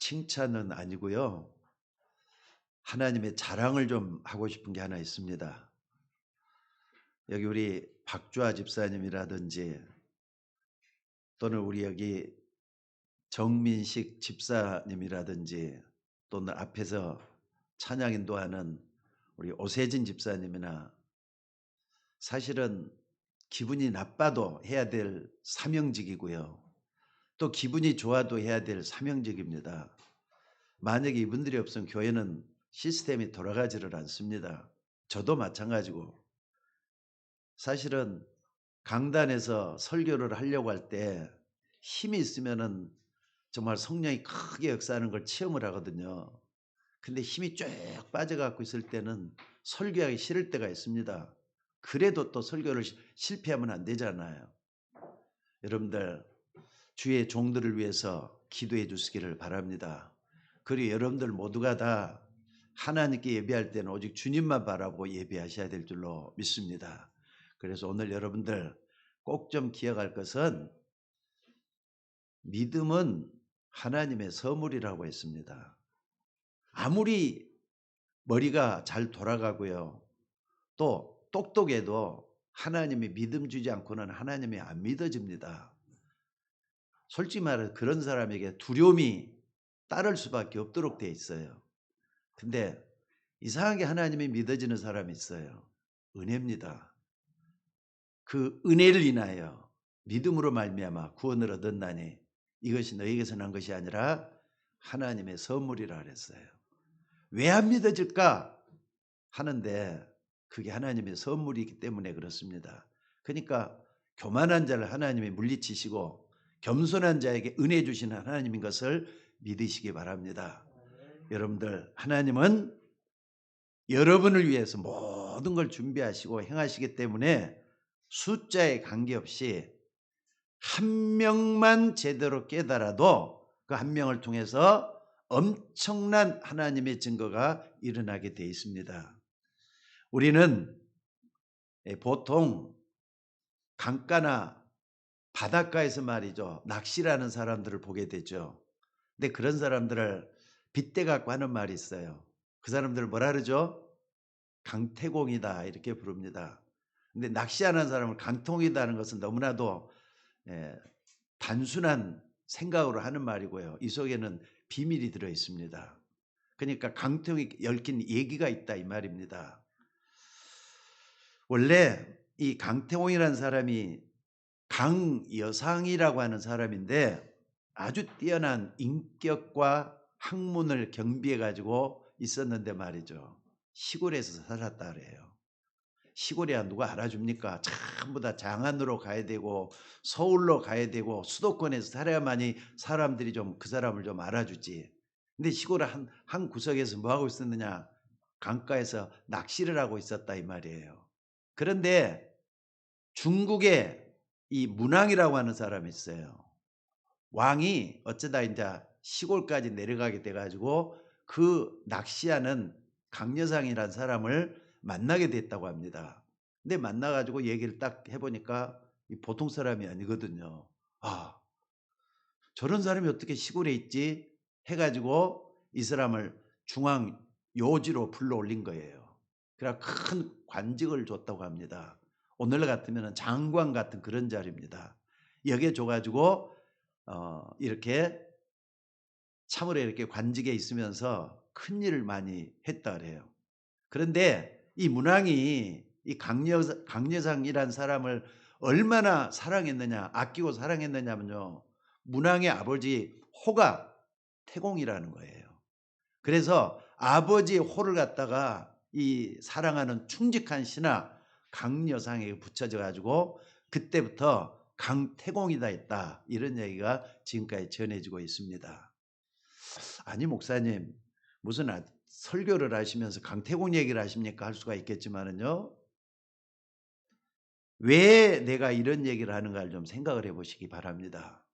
칭찬은 아니고요. 하나님의 자랑을 좀 하고 싶은 게 하나 있습니다. 여기 우리 박주아 집사님이라든지 또는 우리 여기 정민식 집사님이라든지 또는 앞에서 찬양 인도하는 우리 오세진 집사님이나 사실은 기분이 나빠도 해야 될 사명직이고요. 또 기분이 좋아도 해야 될 사명직입니다. 만약에 이분들이 없으면 교회는 시스템이 돌아가지를 않습니다. 저도 마찬가지고 사실은 강단에서 설교를 하려고 할 때 힘이 있으면은 정말 성령이 크게 역사하는 걸 체험을 하거든요. 근데 힘이 쭉 빠져갖고 있을 때는 설교하기 싫을 때가 있습니다. 그래도 또 설교를 실패하면 안 되잖아요. 여러분들 주의 종들을 위해서 기도해 주시기를 바랍니다. 그리고 여러분들 모두가 다 하나님께 예배할 때는 오직 주님만 바라보고 예배하셔야 될 줄로 믿습니다. 그래서 오늘 여러분들 꼭 좀 기억할 것은 믿음은 하나님의 선물이라고 했습니다. 아무리 머리가 잘 돌아가고요. 또 똑똑해도 하나님이 믿음 주지 않고는 하나님이 안 믿어집니다. 솔직히 말해 그런 사람에게 두려움이 따를 수밖에 없도록 돼 있어요. 근데 이상하게 하나님이 믿어지는 사람이 있어요. 은혜입니다. 그 은혜를 인하여 믿음으로 말미암아 구원을 얻었나니 이것이 너희에게서 난 것이 아니라 하나님의 선물이라 그랬어요. 왜 안 믿어질까 하는데 그게 하나님의 선물이기 때문에 그렇습니다. 그러니까 교만한 자를 하나님이 물리치시고 겸손한 자에게 은혜 주시는 하나님인 것을 믿으시기 바랍니다. 여러분들 하나님은 여러분을 위해서 모든 걸 준비하시고 행하시기 때문에 숫자에 관계없이 한 명만 제대로 깨달아도 그 한 명을 통해서 엄청난 하나님의 증거가 일어나게 되어 있습니다. 우리는 보통 강가나 바닷가에서 말이죠. 낚시라는 사람들을 보게 되죠. 근데 그런 사람들을 빗대 갖고 하는 말이 있어요. 그 사람들을 뭐라 그러죠? 강태공이다 이렇게 부릅니다. 근데 낚시하는 사람을 강통이다는 것은 너무나도 단순한 생각으로 하는 말이고요. 이 속에는 비밀이 들어 있습니다. 그러니까 강통이 얽힌 얘기가 있다 이 말입니다. 원래 이 강태공이라는 사람이 강여상이라고 하는 사람인데 아주 뛰어난 인격과 학문을 겸비해 가지고 있었는데 말이죠. 시골에서 살았다 그래요. 시골이야 누가 알아줍니까? 전부 다 장안으로 가야 되고 서울로 가야 되고 수도권에서 살아야만이 사람들이 좀 그 사람을 좀 알아주지. 근데 시골 한 구석에서 뭐 하고 있었느냐? 강가에서 낚시를 하고 있었다 이 말이에요. 그런데 중국에 이 문왕이라고 하는 사람이 있어요. 왕이 어쩌다 이제 시골까지 내려가게 돼 가지고 그 낚시하는 강여상이라는 사람을 만나게 됐다고 합니다. 근데 만나 가지고 얘기를 딱 해 보니까 보통 사람이 아니거든요. '아 저런 사람이 어떻게 시골에 있지?' 해 가지고 이 사람을 중앙 요지로 불러올린 거예요. 그래 큰 관직을 줬다고 합니다. 오늘 같으면은 장관 같은 그런 자리입니다. 여기에 줘 가지고 이렇게 참으로 이렇게 관직에 있으면서 큰일을 많이 했다 그래요. 그런데 이 문왕이 이 강여상이라는 사람을 얼마나 사랑했느냐, 아끼고 사랑했느냐면요. 문왕의 아버지 호가 태공이라는 거예요. 그래서 아버지의 호를 갖다가 이 사랑하는 충직한 신하 강여상에게 붙여져 가지고 그때부터 강태공이다 했다. 이런 얘기가 지금까지 전해지고 있습니다. 아니 목사님 무슨 설교를 하시면서 강태공 얘기를 하십니까? 할 수가 있겠지만은요. 왜 내가 이런 얘기를 하는가를 좀 생각을 해 보시기 바랍니다.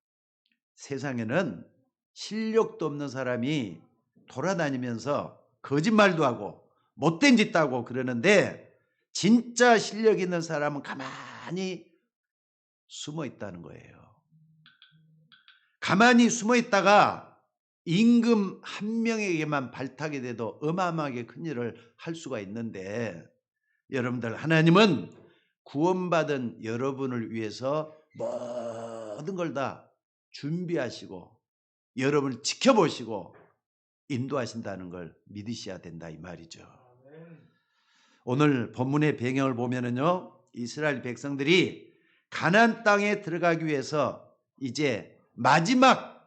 세상에는 실력도 없는 사람이 돌아다니면서 거짓말도 하고 못된 짓도 하고 그러는데 진짜 실력 있는 사람은 가만히 숨어 있다는 거예요. 가만히 숨어 있다가 임금 한 명에게만 발탁이 돼도 어마어마하게 큰 일을 할 수가 있는데, 여러분들, 하나님은 구원받은 여러분을 위해서 모든 걸 다 준비하시고 여러분을 지켜보시고 인도하신다는 걸 믿으셔야 된다, 이 말이죠. 오늘 본문의 배경을 보면은요, 이스라엘 백성들이 가나안 땅에 들어가기 위해서 이제 마지막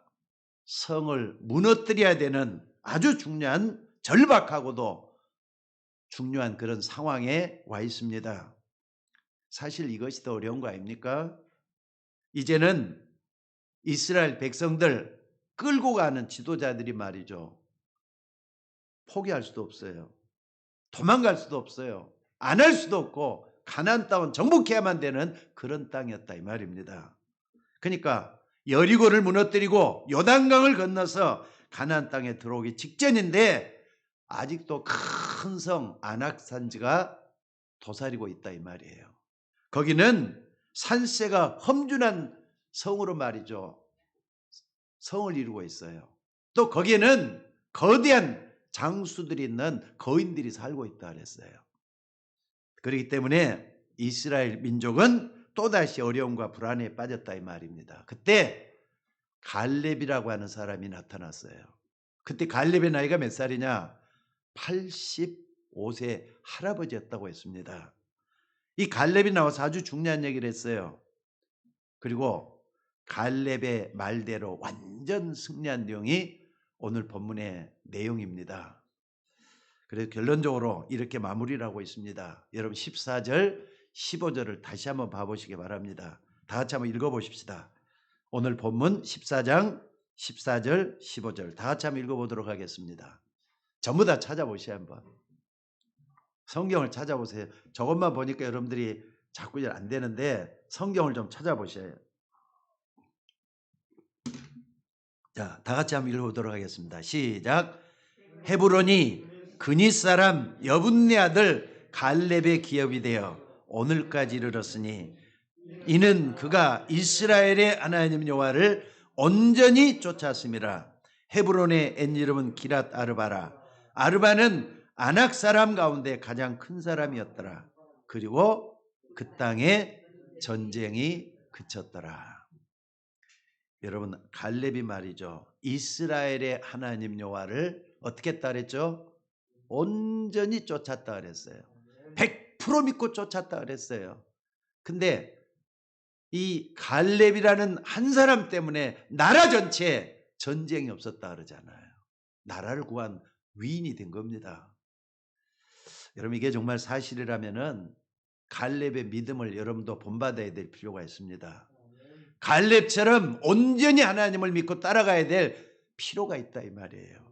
성을 무너뜨려야 되는 아주 중요한, 절박하고도 중요한 그런 상황에 와 있습니다. 사실 이것이 더 어려운 거 아닙니까? 이제는 이스라엘 백성들 끌고 가는 지도자들이 말이죠, 포기할 수도 없어요. 도망갈 수도 없어요. 안 할 수도 없고 가나안 땅은 정복해야만 되는 그런 땅이었다, 이 말입니다. 그러니까 여리고를 무너뜨리고 요단강을 건너서 가나안 땅에 들어오기 직전인데 아직도 큰 성 안악산지가 도사리고 있다, 이 말이에요. 거기는 산세가 험준한 성으로 말이죠, 성을 이루고 있어요. 또 거기에는 거대한 장수들이 있는 거인들이 살고 있다 그랬어요. 그렇기 때문에 이스라엘 민족은 또다시 어려움과 불안에 빠졌다, 이 말입니다. 그때 갈렙이라고 하는 사람이 나타났어요. 그때 갈렙의 나이가 몇 살이냐? 85세 할아버지였다고 했습니다. 이 갈렙이 나와서 아주 중요한 얘기를 했어요. 그리고 갈렙의 말대로 완전 승리한 내용이 오늘 본문의 내용입니다. 그래서 결론적으로 이렇게 마무리를 하고 있습니다. 여러분 14절 15절을 다시 한번 봐보시기 바랍니다. 다 같이 한번 읽어보십시다. 오늘 본문 14장 14절 15절 다 같이 한번 읽어보도록 하겠습니다. 전부 다 찾아보세요. 한번 성경을 찾아보세요. 저것만 보니까 여러분들이 자꾸 안 되는데 성경을 좀 찾아보셔요. 자, 다 같이 한번 읽어보도록 하겠습니다. 시작. 헤브론이 그니 사람 여분네 아들 갈렙의 기업이 되어 오늘까지 이르렀으니 이는 그가 이스라엘의 하나님 여호와를 온전히 쫓았음이라. 헤브론의 옛 이름은 기랏 아르바라. 아르바는 아낙 사람 가운데 가장 큰 사람이었더라. 그리고 그 땅에 전쟁이 그쳤더라. 여러분, 갈렙이 말이죠, 이스라엘의 하나님 여호와를 어떻게 했다 그랬죠? 온전히 쫓았다 그랬어요. 100% 믿고 쫓았다 그랬어요. 근데 이 갈렙이라는 한 사람 때문에 나라 전체에 전쟁이 없었다 그러잖아요. 나라를 구한 위인이 된 겁니다. 여러분, 이게 정말 사실이라면은 갈렙의 믿음을 여러분도 본받아야 될 필요가 있습니다. 갈렙처럼 온전히 하나님을 믿고 따라가야 될 필요가 있다, 이 말이에요.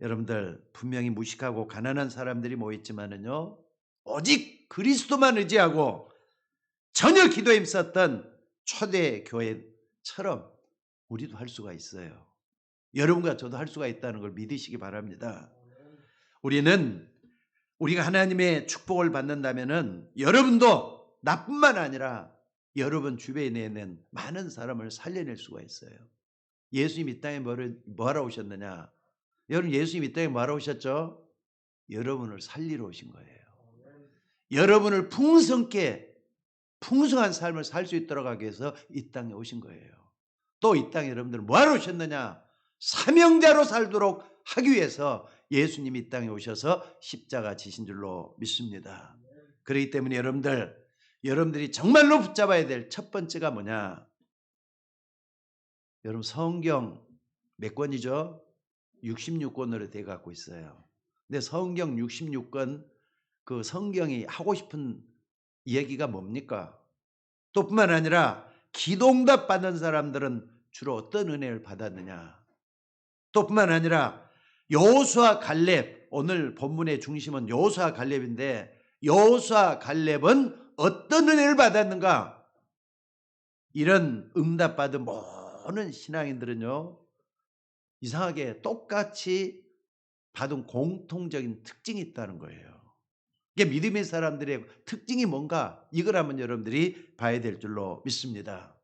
여러분들, 분명히 무식하고 가난한 사람들이 모였지만은요, 오직 그리스도만 의지하고 전혀 기도에 힘썼던 초대 교회처럼 우리도 할 수가 있어요. 여러분과 저도 할 수가 있다는 걸 믿으시기 바랍니다. 우리가 하나님의 축복을 받는다면은 여러분도 나뿐만 아니라 여러분 주변에 있는 많은 사람을 살려낼 수가 있어요. 예수님 이 땅에 뭐하러 오셨느냐? 여러분, 예수님 이 땅에 뭐하러 오셨죠? 여러분을 살리러 오신 거예요. 여러분을 풍성한 삶을 살 수 있도록 하기 위해서 이 땅에 오신 거예요. 또 이 땅에 여러분들 뭐하러 오셨느냐? 사명자로 살도록 하기 위해서 예수님이 이 땅에 오셔서 십자가 지신 줄로 믿습니다. 그렇기 때문에 여러분들이 정말로 붙잡아야 될 첫 번째가 뭐냐? 여러분, 성경 몇 권이죠? 66권으로 돼 갖고 있어요. 근데 성경 66권, 그 성경이 하고 싶은 얘기가 뭡니까? 또 뿐만 아니라 기도응답 받는 사람들은 주로 어떤 은혜를 받았느냐? 또 뿐만 아니라 여호수아 갈렙, 오늘 본문의 중심은 여호수아 갈렙인데 여호수아 갈렙은 어떤 은혜를 받았는가? 이런 응답받은 모든 신앙인들은요, 이상하게 똑같이 받은 공통적인 특징이 있다는 거예요. 이게 믿음의 사람들의 특징이 뭔가, 이걸 한번 여러분들이 봐야 될 줄로 믿습니다.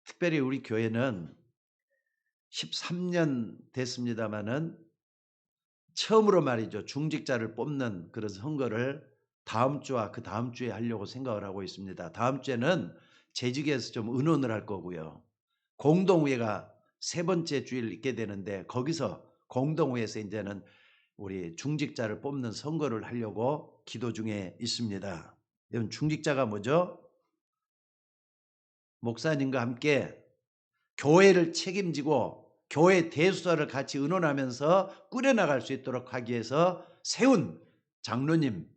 특별히 우리 교회는 13년 됐습니다마는 처음으로 말이죠. 중직자를 뽑는 그런 선거를 다음 주와 그 다음 주에 하려고 생각을 하고 있습니다. 다음 주에는 재직에서 좀 의논을 할 거고요. 공동회가 세 번째 주일 있게 되는데 거기서 공동회에서 이제는 우리 중직자를 뽑는 선거를 하려고 기도 중에 있습니다. 여러분 중직자가 뭐죠? 목사님과 함께 교회를 책임지고 교회 대수사를 같이 의논하면서 꾸려나갈 수 있도록 하기 위해서 세운 장로님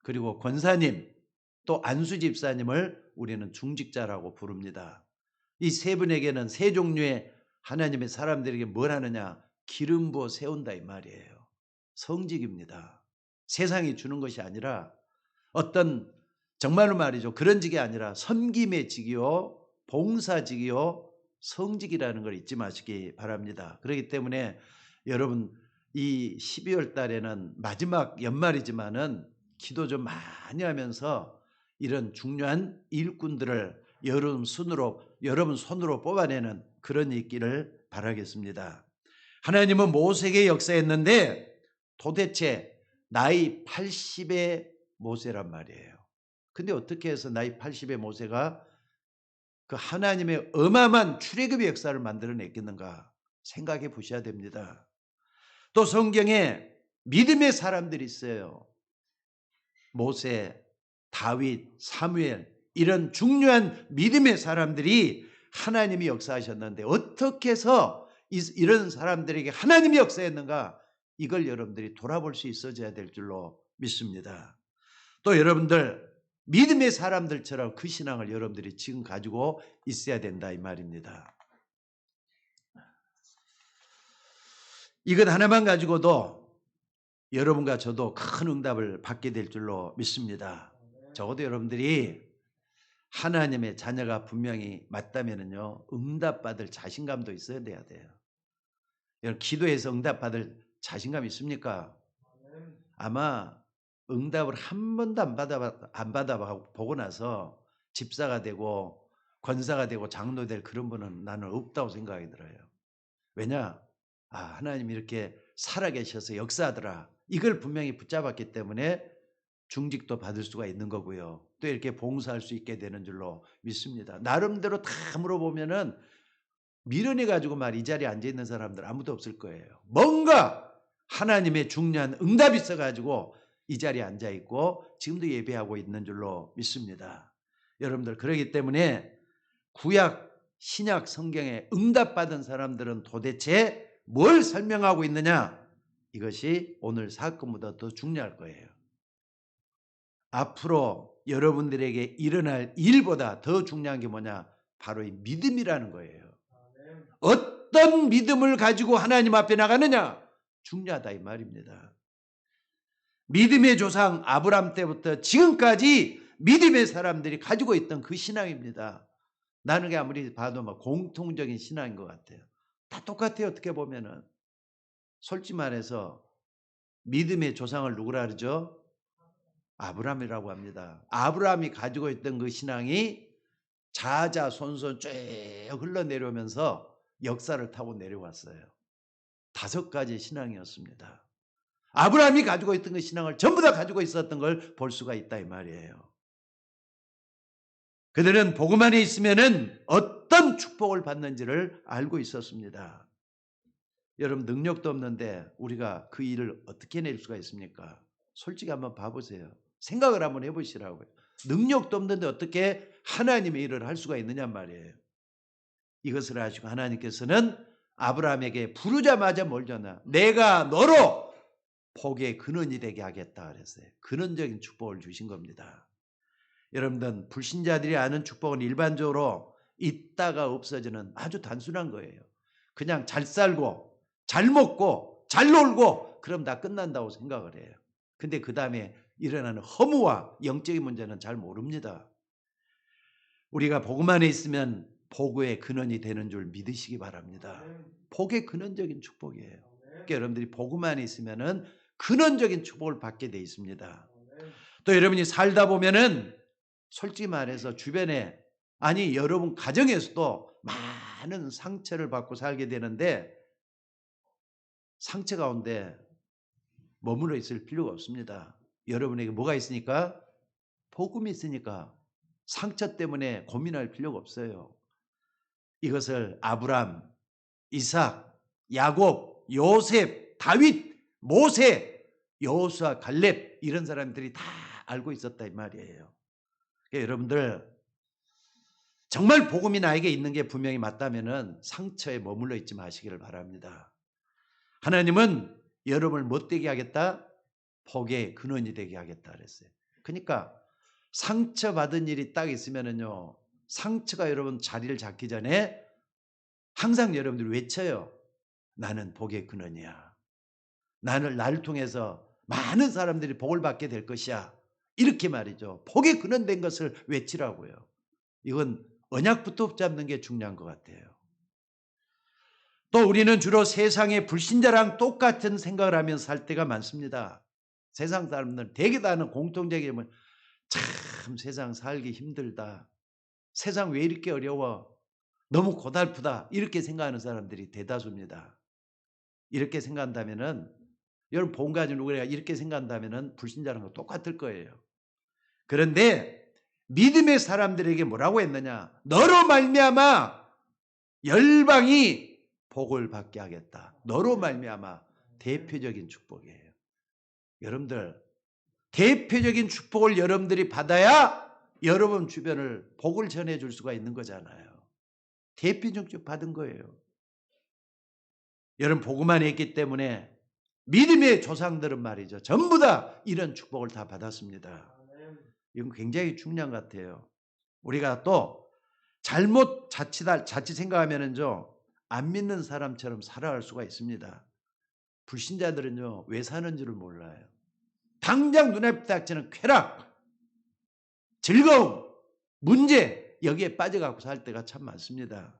그리고 권사님 또 안수 집사님을 우리는 중직자라고 부릅니다. 이 세 분에게는 세 종류의 하나님의 사람들에게 뭘 하느냐? 기름 부어 세운다 이 말이에요. 성직입니다. 세상이 주는 것이 아니라 어떤 정말로 말이죠. 그런 직이 아니라 섬김의 직이요. 봉사직이요. 성직이라는 걸 잊지 마시기 바랍니다. 그렇기 때문에 여러분 이 12월 달에는 마지막 연말이지만은 기도 좀 많이 하면서 이런 중요한 일꾼들을 여러분 손으로 뽑아내는 그런 있기를 바라겠습니다. 하나님은 모세에게 역사했는데 도대체 나이 80의 모세란 말이에요. 근데 어떻게 해서 나이 80의 모세가 그 하나님의 어마어마한 출애굽의 역사를 만들어냈겠는가 생각해 보셔야 됩니다. 또 성경에 믿음의 사람들이 있어요. 모세, 다윗, 사무엘 이런 중요한 믿음의 사람들이 하나님이 역사하셨는데 어떻게 해서 이런 사람들에게 하나님이 역사했는가 이걸 여러분들이 돌아볼 수 있어져야 될 줄로 믿습니다. 또 여러분들 믿음의 사람들처럼 그 신앙을 여러분들이 지금 가지고 있어야 된다 이 말입니다. 이것 하나만 가지고도 여러분과 저도 큰 응답을 받게 될 줄로 믿습니다. 적어도 여러분들이 하나님의 자녀가 분명히 맞다면요 응답받을 자신감도 있어야 돼요. 여러분 기도해서 응답받을 자신감 있습니까? 아마 응답을 한 번도 안 받아보고 나서 집사가 되고 권사가 되고 장로 될 그런 분은 나는 없다고 생각이 들어요. 왜냐? 하나님이 이렇게 살아계셔서 역사하더라. 이걸 분명히 붙잡았기 때문에 중직도 받을 수가 있는 거고요. 또 이렇게 봉사할 수 있게 되는 줄로 믿습니다. 나름대로 다 물어보면은 밀어내가지고 이 자리에 앉아있는 사람들 아무도 없을 거예요. 뭔가 하나님의 중요한 응답이 있어가지고 이 자리에 앉아있고 지금도 예배하고 있는 줄로 믿습니다. 여러분들 그러기 때문에 구약 신약 성경에 응답받은 사람들은 도대체 뭘 설명하고 있느냐? 이것이 오늘 사건보다 더 중요할 거예요. 앞으로 여러분들에게 일어날 일보다 더 중요한 게 뭐냐? 바로 이 믿음이라는 거예요. 어떤 믿음을 가지고 하나님 앞에 나가느냐? 중요하다 이 말입니다. 믿음의 조상 아브라함 때부터 지금까지 믿음의 사람들이 가지고 있던 그 신앙입니다. 나는 아무리 봐도 공통적인 신앙인 것 같아요. 다 똑같아요. 어떻게 보면은. 솔직히 말해서 믿음의 조상을 누구라 그러죠? 아브라함이라고 합니다. 아브라함이 가지고 있던 그 신앙이 자자손손 쭉 흘러내려오면서 역사를 타고 내려왔어요. 5가지 신앙이었습니다. 아브라함이 가지고 있던 그 신앙을 전부 다 가지고 있었던 걸 볼 수가 있다 이 말이에요. 그들은 복음 안에 있으면은 어떤 축복을 받는지를 알고 있었습니다. 여러분 능력도 없는데 우리가 그 일을 어떻게 낼 수가 있습니까? 솔직히 한번 봐보세요. 생각을 한번 해보시라고요. 능력도 없는데 어떻게 하나님의 일을 할 수가 있느냐 말이에요. 이것을 아시고 하나님께서는 아브라함에게 부르자마자 뭘 줬나? 내가 너로 복의 근원이 되게 하겠다 그랬어요. 근원적인 축복을 주신 겁니다. 여러분들 불신자들이 아는 축복은 일반적으로 있다가 없어지는 아주 단순한 거예요. 그냥 잘 살고 잘 먹고 잘 놀고 그럼 다 끝난다고 생각을 해요. 근데 그 다음에 일어나는 허무와 영적인 문제는 잘 모릅니다. 우리가 복음 안에 있으면 복의 근원이 되는 줄 믿으시기 바랍니다. 복의 근원적인 축복이에요. 그러니까 여러분들이 복음 안에 있으면은 근원적인 축복을 받게 돼 있습니다. 또 여러분이 살다 보면은 솔직히 말해서 주변에 여러분 가정에서도 많은 상처를 받고 살게 되는데 상처 가운데 머물러 있을 필요가 없습니다. 여러분에게 뭐가 있으니까? 복음이 있으니까 상처 때문에 고민할 필요가 없어요. 이것을 아브람, 이삭, 야곱, 요셉, 다윗, 모세, 여호수아, 갈렙 이런 사람들이 다 알고 있었다 이 말이에요. 그러니까 여러분들 정말 복음이 나에게 있는 게 분명히 맞다면은 상처에 머물러 있지 마시기를 바랍니다. 하나님은 여러분을 못되게 하겠다? 복의 근원이 되게 하겠다 그랬어요. 그러니까 상처받은 일이 딱 있으면은요. 상처가 여러분 자리를 잡기 전에 항상 여러분들이 외쳐요. 나는 복의 근원이야. 나를 통해서 많은 사람들이 복을 받게 될 것이야. 이렇게 말이죠. 복의 근원된 것을 외치라고요. 이건 언약부터 붙잡는 게 중요한 것 같아요. 또 우리는 주로 세상의 불신자랑 똑같은 생각을 하면서 살 때가 많습니다. 세상 사람들은 대개 다 하는 공통적인 참 세상 살기 힘들다. 세상 왜 이렇게 어려워? 너무 고달프다. 이렇게 생각하는 사람들이 대다수입니다. 이렇게 생각한다면은 여러분 본 가지고 누구나 이렇게 생각한다면은 불신자랑 거 똑같을 거예요. 그런데 믿음의 사람들에게 뭐라고 했느냐? 너로 말미암아 열방이 복을 받게 하겠다. 너로 말미암아 대표적인 축복이에요. 여러분들 대표적인 축복을 여러분들이 받아야 여러분 주변을 복을 전해줄 수가 있는 거잖아요. 대표적 축복 받은 거예요. 여러분 복음만 했기 때문에 믿음의 조상들은 말이죠. 전부 다 이런 축복을 다 받았습니다. 이건 굉장히 중요한 것 같아요. 우리가 또 잘못 자칫 생각하면은요 안 믿는 사람처럼 살아갈 수가 있습니다. 불신자들은요 왜 사는지를 몰라요. 당장 눈앞에 닥치는 쾌락, 즐거움, 문제 여기에 빠져갖고 살 때가 참 많습니다.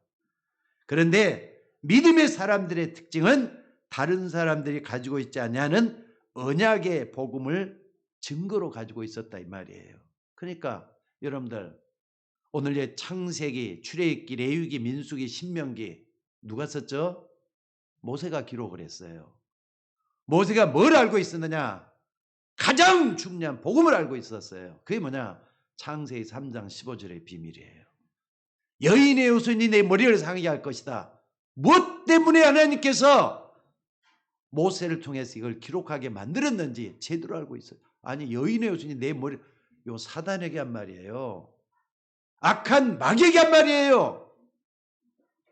그런데 믿음의 사람들의 특징은 다른 사람들이 가지고 있지 않냐는 언약의 복음을 증거로 가지고 있었다 이 말이에요. 그러니까 여러분들 오늘 창세기, 출애굽기, 레위기, 민수기, 신명기 누가 썼죠? 모세가 기록을 했어요. 모세가 뭘 알고 있었느냐? 가장 중요한 복음을 알고 있었어요. 그게 뭐냐? 창세기 3장 15절의 비밀이에요. 여인의 후손이 내 머리를 상하게 할 것이다. 무엇 때문에 하나님께서 모세를 통해서 이걸 기록하게 만들었는지 제대로 알고 있어요. 아니 여인의 후손이 내 머리, 요 사단에게 한 말이에요. 악한 마귀에게 한 말이에요.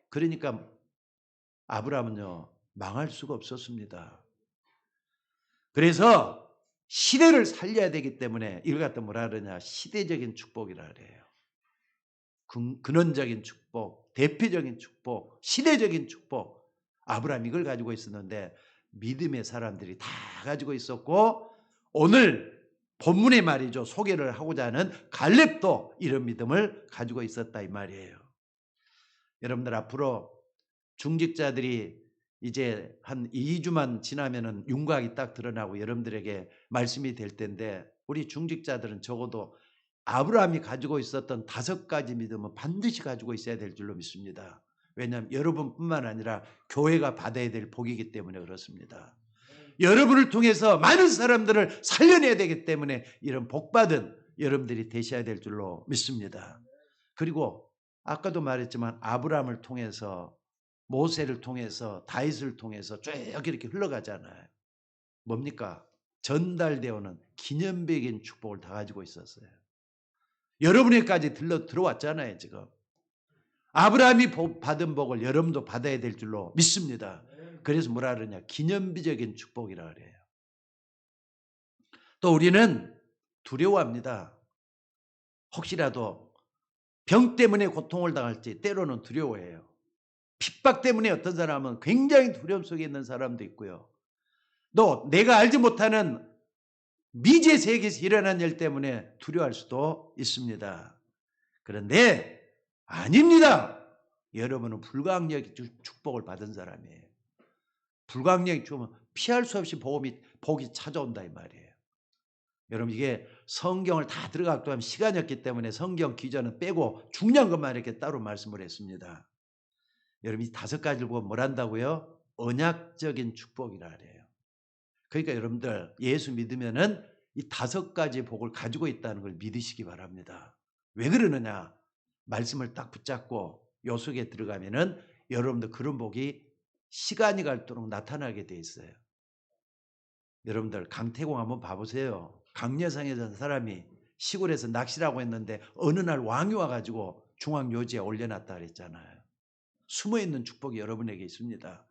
그러니까 아브라함은요 망할 수가 없었습니다. 그래서 시대를 살려야 되기 때문에 이걸 갖다 뭐라 그러냐 시대적인 축복이라 그래요. 근원적인 축복, 대표적인 축복, 시대적인 축복. 아브라함 이걸 가지고 있었는데 믿음의 사람들이 다 가지고 있었고 오늘 본문의 말이죠. 소개를 하고자 하는 갈렙도 이런 믿음을 가지고 있었다 이 말이에요. 여러분들 앞으로 중직자들이 이제 한 2주만 지나면은 윤곽이 딱 드러나고 여러분들에게 말씀이 될 텐데 우리 중직자들은 적어도 아브라함이 가지고 있었던 5가지 믿음은 반드시 가지고 있어야 될 줄로 믿습니다. 왜냐하면 여러분뿐만 아니라 교회가 받아야 될 복이기 때문에 그렇습니다. 여러분을 통해서 많은 사람들을 살려내야 되기 때문에 이런 복받은 여러분들이 되셔야 될 줄로 믿습니다. 그리고 아까도 말했지만 아브라함을 통해서 모세를 통해서 다윗을 통해서 쭉 이렇게 흘러가잖아요. 뭡니까? 전달되어 오는 기념비적인 축복을 다 가지고 있었어요. 여러분에게까지 들어왔잖아요 지금. 아브라함이 받은 복을 여러분도 받아야 될 줄로 믿습니다. 그래서 뭐라 그러냐 기념비적인 축복이라 그래요. 또 우리는 두려워합니다. 혹시라도 병 때문에 고통을 당할지 때로는 두려워해요. 핍박 때문에 어떤 사람은 굉장히 두려움 속에 있는 사람도 있고요. 또 내가 알지 못하는 미지의 세계에서 일어난 일 때문에 두려워할 수도 있습니다. 그런데 아닙니다. 여러분은 불가항력의 축복을 받은 사람이에요. 불가항력이 주면 피할 수 없이 복이 찾아온다 이 말이에요. 여러분 이게 성경을 다 들어가고 하면 시간이 없기 때문에 성경 기전은 빼고 중요한 것만 이렇게 따로 말씀을 했습니다. 여러분 이 5가지를 보고 뭘 한다고요? 언약적인 축복이라 그래요. 그러니까 여러분들 예수 믿으면은 이 5가지 복을 가지고 있다는 걸 믿으시기 바랍니다. 왜 그러느냐? 말씀을 딱 붙잡고 요 속에 들어가면은 여러분들 그런 복이 시간이 갈도록 나타나게 돼 있어요. 여러분들 강태공 한번 봐보세요. 강려상에 산 사람이 시골에서 낚시라고 했는데 어느 날 왕이 와가지고 중앙요지에 올려놨다 그랬잖아요. 숨어있는 축복이 여러분에게 있습니다.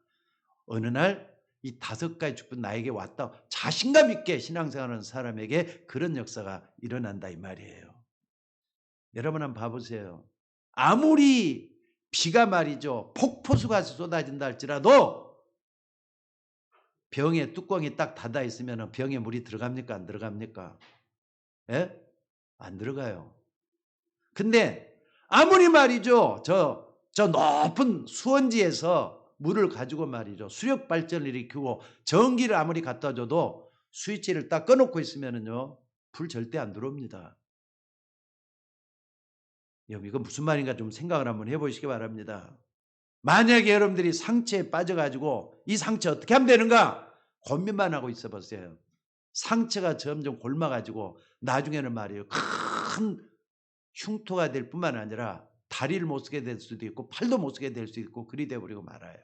어느 날 이 5가지 축복 나에게 왔다. 자신감 있게 신앙생활하는 사람에게 그런 역사가 일어난다 이 말이에요. 여러분 한번 봐보세요. 아무리 비가 말이죠. 폭포수가 쏟아진다 할지라도 병에 뚜껑이 딱 닫아 있으면 병에 물이 들어갑니까? 안 들어갑니까? 예? 안 들어가요. 근데 아무리 말이죠. 저 높은 수원지에서 물을 가지고 말이죠. 수력 발전을 일으키고 전기를 아무리 갖다 줘도 스위치를 딱 꺼놓고 있으면은요. 불 절대 안 들어옵니다. 여러분 이거 무슨 말인가 좀 생각을 한번 해보시기 바랍니다. 만약에 여러분들이 상처에 빠져가지고 이 상처 어떻게 하면 되는가? 고민만 하고 있어 보세요. 상처가 점점 곪아가지고 나중에는 말이에요. 큰 흉터가 될 뿐만 아니라 다리를 못 쓰게 될 수도 있고 팔도 못 쓰게 될 수 있고 그리 돼버리고 말아요.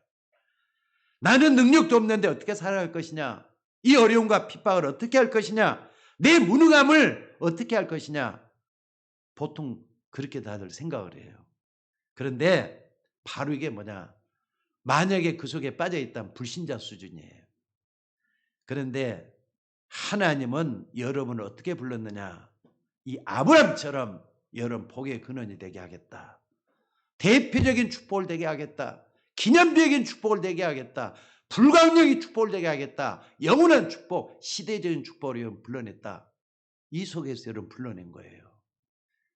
나는 능력도 없는데 어떻게 살아갈 것이냐? 이 어려움과 핍박을 어떻게 할 것이냐? 내 무능함을 어떻게 할 것이냐? 보통 그렇게 다들 생각을 해요. 그런데 바로 이게 뭐냐? 만약에 그 속에 빠져 있다면 불신자 수준이에요. 그런데 하나님은 여러분을 어떻게 불렀느냐? 이 아브람처럼 여러분 복의 근원이 되게 하겠다. 대표적인 축복을 되게 하겠다. 기념비적인 축복을 되게 하겠다. 불가항력의 축복을 되게 하겠다. 영원한 축복, 시대적인 축복을 불러냈다. 이 속에서 여러분 불러낸 거예요.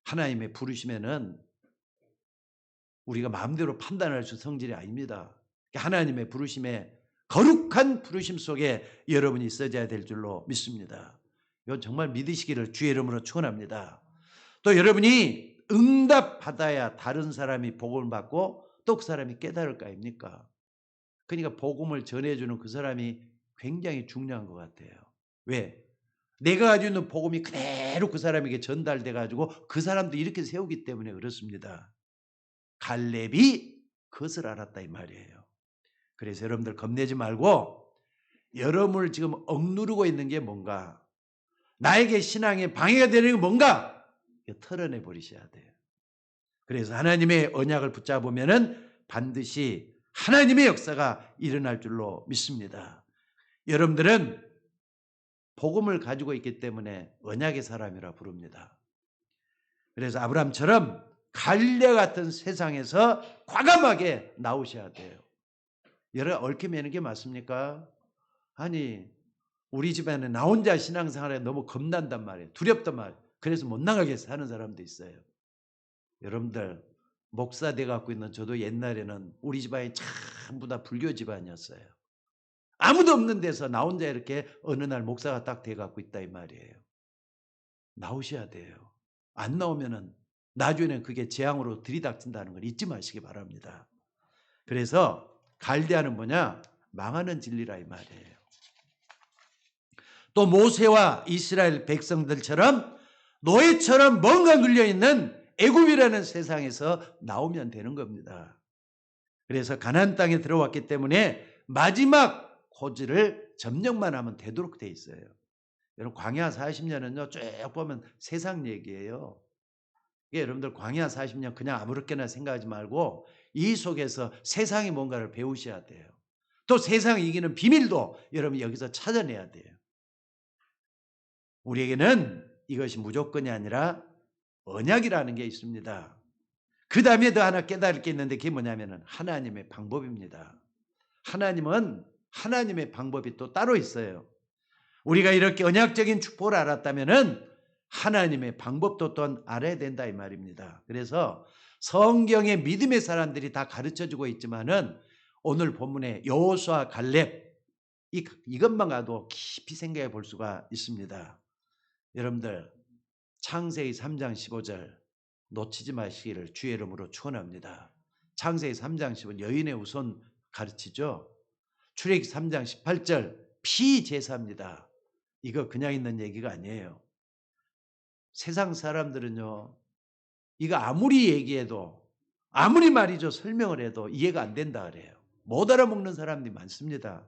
하나님의 부르심에는 우리가 마음대로 판단할 수 있는 성질이 아닙니다. 하나님의 부르심에 거룩한 부르심 속에 여러분이 있어야 될 줄로 믿습니다. 이건 정말 믿으시기를 주의 이름으로 축원합니다. 또 여러분이 응답받아야 다른 사람이 복음을 받고 또 그 사람이 깨달을 거 아닙니까? 그러니까 복음을 전해주는 그 사람이 굉장히 중요한 것 같아요. 왜? 내가 가지고 있는 복음이 그대로 그 사람에게 전달돼 가지고 그 사람도 이렇게 세우기 때문에 그렇습니다. 갈렙이 그것을 알았다 이 말이에요. 그래서 여러분들 겁내지 말고 여러분을 지금 억누르고 있는 게 뭔가, 나에게 신앙에 방해가 되는 게 뭔가 털어내 버리셔야 돼요. 그래서 하나님의 언약을 붙잡으면은 반드시 하나님의 역사가 일어날 줄로 믿습니다. 여러분들은 복음을 가지고 있기 때문에 언약의 사람이라 부릅니다. 그래서 아브라함처럼 갈래 같은 세상에서 과감하게 나오셔야 돼요. 여러분 얽히매는 게 맞습니까? 아니 우리 집안에 나 혼자 신앙생활에 너무 겁난단 말이에요. 두렵단 말이에요. 그래서 못 나가게 사는 사람도 있어요. 여러분들 목사 돼 갖고 있는 저도 옛날에는 우리 집안이 전부 다 불교 집안이었어요. 아무도 없는 데서 나 혼자 이렇게 어느 날 목사가 딱 돼 갖고 있다 이 말이에요. 나오셔야 돼요. 안 나오면은 나중에는 그게 재앙으로 들이닥친다는 걸 잊지 마시기 바랍니다. 그래서 갈대아는 뭐냐? 망하는 진리라 이 말이에요. 또 모세와 이스라엘 백성들처럼 노예처럼 뭔가 눌려있는 애굽이라는 세상에서 나오면 되는 겁니다. 그래서 가나안 땅에 들어왔기 때문에 마지막 고지를 점령만 하면 되도록 돼 있어요. 여러분 광야 40년은요 쭉 보면 세상 얘기예요. 여러분들 광야 40년 그냥 아무렇게나 생각하지 말고 이 속에서 세상이 뭔가를 배우셔야 돼요. 또 세상 이기는 비밀도 여러분 여기서 찾아내야 돼요. 우리에게는 이것이 무조건이 아니라 언약이라는 게 있습니다. 그 다음에 더 하나 깨달을 게 있는데 그게 뭐냐면 하나님의 방법입니다. 하나님은 하나님의 방법이 또 따로 있어요. 우리가 이렇게 언약적인 축복을 알았다면 하나님의 방법도 또한 알아야 된다 이 말입니다. 그래서 성경의 믿음의 사람들이 다 가르쳐주고 있지만은 오늘 본문의 여호수아 갈렙 이것만 가도 깊이 생각해 볼 수가 있습니다. 여러분들 창세기 3장 15절 놓치지 마시기를 주의 이름으로 축원합니다. 창세기 3장 10은 여인의 후손 가르치죠. 출애굽기 3장 18절 피제사입니다. 이거 그냥 있는 얘기가 아니에요. 세상 사람들은요, 이거 아무리 얘기해도 아무리 말이죠 설명을 해도 이해가 안 된다 그래요. 못 알아먹는 사람들이 많습니다.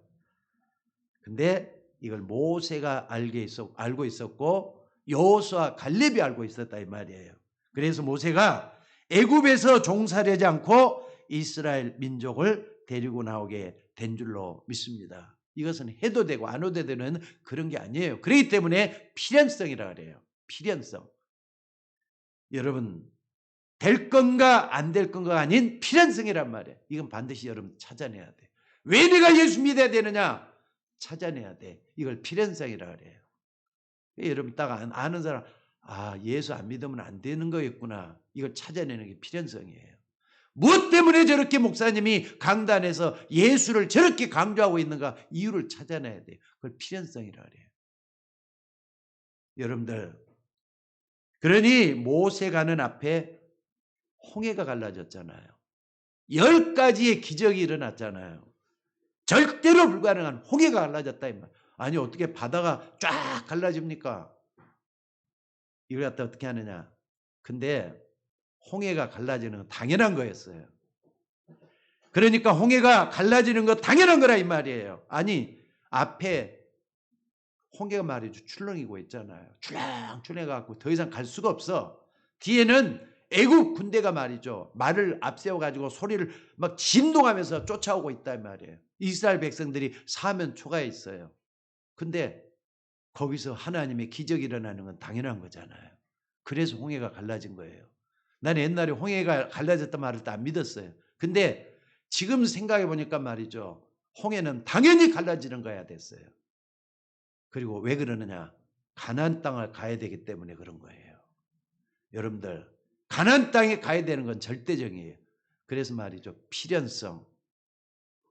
근데 이걸 모세가 알고 있었고 여호수아 갈렙이 알고 있었다 이 말이에요. 그래서 모세가 애굽에서 종살이하지 않고 이스라엘 민족을 데리고 나오게 된 줄로 믿습니다. 이것은 해도 되고 안 해도 되는 그런 게 아니에요. 그렇기 때문에 필연성이라 그래요. 필연성. 여러분 될 건가 안 될 건가 아닌 필연성이란 말이에요. 이건 반드시 여러분 찾아내야 돼. 왜 내가 예수 믿어야 되느냐? 찾아내야 돼. 이걸 필연성이라 그래요. 여러분 딱 아는 사람, 아 예수 안 믿으면 안 되는 거였구나. 이걸 찾아내는 게 필연성이에요. 무엇 때문에 저렇게 목사님이 강단에서 예수를 저렇게 강조하고 있는가? 이유를 찾아내야 돼요. 그걸 필연성이라 그래요. 여러분들 그러니 모세가는 앞에 홍해가 갈라졌잖아요. 10가지의 기적이 일어났잖아요. 절대로 불가능한 홍해가 갈라졌다 이 말. 아니 어떻게 바다가 쫙 갈라집니까? 이걸 갖다 어떻게 하느냐? 근데 홍해가 갈라지는 건 당연한 거였어요. 그러니까 홍해가 갈라지는 거 당연한 거라 이 말이에요. 아니 앞에 홍해가 말이죠 출렁이고 있잖아요. 출렁출렁해 갖고 더 이상 갈 수가 없어. 뒤에는 애국 군대가 말이죠 말을 앞세워 가지고 소리를 막 진동하면서 쫓아오고 있다 이 말이에요. 이스라엘 백성들이 사면 초가에 있어요. 근데 거기서 하나님의 기적이 일어나는 건 당연한 거잖아요. 그래서 홍해가 갈라진 거예요. 나는 옛날에 홍해가 갈라졌다 말을 안 믿었어요. 근데 지금 생각해 보니까 말이죠 홍해는 당연히 갈라지는 거야 됐어요. 그리고 왜 그러느냐? 가나안 땅을 가야 되기 때문에 그런 거예요. 여러분들 가나안 땅에 가야 되는 건 절대적이에요. 그래서 말이죠 필연성